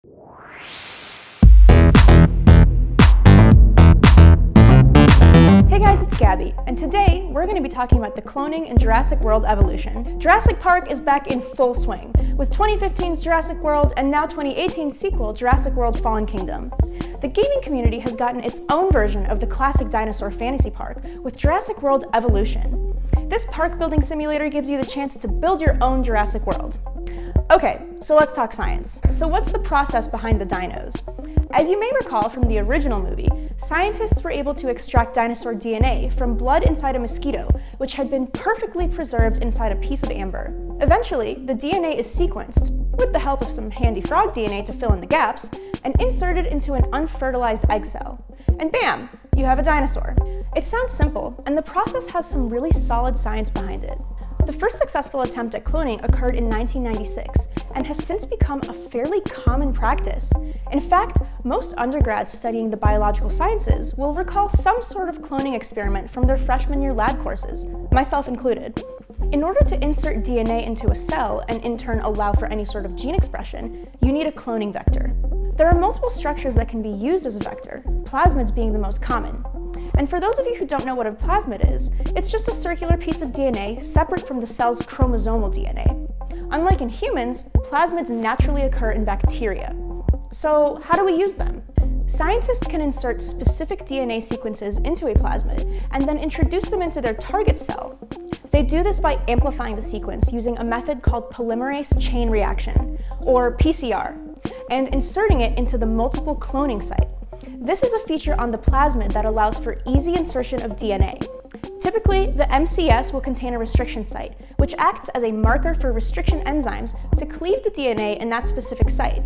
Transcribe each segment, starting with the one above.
Hey guys, it's Gabby, and today we're going to be talking about the cloning in Jurassic World evolution. Jurassic Park is back in full swing, with 2015's Jurassic World and now 2018's sequel, Jurassic World Fallen Kingdom. The gaming community has gotten its own version of the classic dinosaur fantasy park with Jurassic World Evolution. This park building simulator gives you the chance to build your own Jurassic World. Okay, so let's talk science. So what's the process behind the dinos? As you may recall from the original movie, scientists were able to extract dinosaur DNA from blood inside a mosquito, which had been perfectly preserved inside a piece of amber. Eventually, the DNA is sequenced, with the help of some handy frog DNA to fill in the gaps, and inserted into an unfertilized egg cell. And bam, you have a dinosaur. It sounds simple, and the process has some really solid science behind it. The first successful attempt at cloning occurred in 1996 and has since become a fairly common practice. In fact, most undergrads studying the biological sciences will recall some sort of cloning experiment from their freshman year lab courses, myself included. In order to insert DNA into a cell and in turn allow for any sort of gene expression, you need a cloning vector. There are multiple structures that can be used as a vector, plasmids being the most common. And for those of you who don't know what a plasmid is, it's just a circular piece of DNA separate from the cell's chromosomal DNA. Unlike in humans, plasmids naturally occur in bacteria. So how do we use them? Scientists can insert specific DNA sequences into a plasmid and then introduce them into their target cell. They do this by amplifying the sequence using a method called polymerase chain reaction, or PCR, and inserting it into the multiple cloning site. This is a feature on the plasmid that allows for easy insertion of DNA. Typically, the MCS will contain a restriction site, which acts as a marker for restriction enzymes to cleave the DNA in that specific site.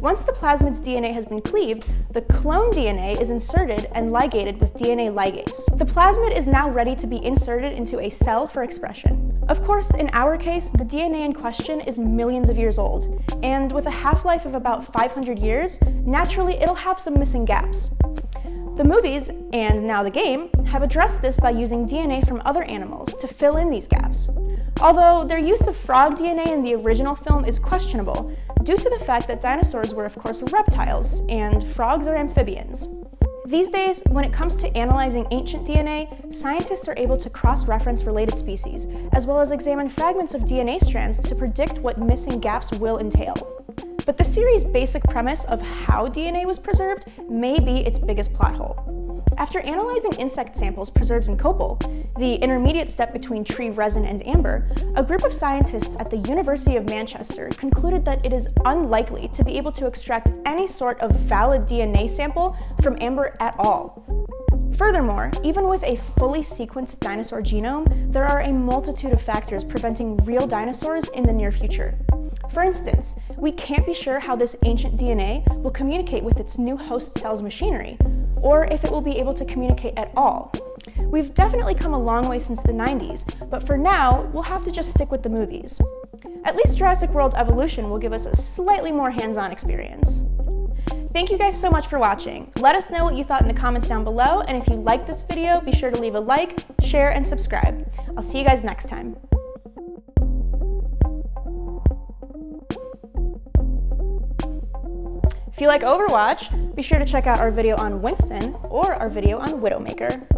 Once the plasmid's DNA has been cleaved, the clone DNA is inserted and ligated with DNA ligase. The plasmid is now ready to be inserted into a cell for expression. Of course, in our case, the DNA in question is millions of years old, and with a half-life of about 500 years, naturally it'll have some missing gaps. The movies, and now the game, have addressed this by using DNA from other animals to fill in these gaps. Although their use of frog DNA in the original film is questionable, due to the fact that dinosaurs were of course reptiles, and frogs are amphibians. These days, when it comes to analyzing ancient DNA, scientists are able to cross-reference related species, as well as examine fragments of DNA strands to predict what missing gaps will entail. But the series' basic premise of how DNA was preserved may be its biggest plot hole. After analyzing insect samples preserved in copal, the intermediate step between tree resin and amber, a group of scientists at the University of Manchester concluded that it is unlikely to be able to extract any sort of valid DNA sample from amber at all. Furthermore, even with a fully sequenced dinosaur genome, there are a multitude of factors preventing real dinosaurs in the near future. For instance, we can't be sure how this ancient DNA will communicate with its new host cell's machinery, or if it will be able to communicate at all. We've definitely come a long way since the 90s, but for now, we'll have to just stick with the movies. At least Jurassic World Evolution will give us a slightly more hands-on experience. Thank you guys so much for watching. Let us know what you thought in the comments down below, and if you liked this video, be sure to leave a like, share, and subscribe. I'll see you guys next time. If you like Overwatch, be sure to check out our video on Winston or our video on Widowmaker.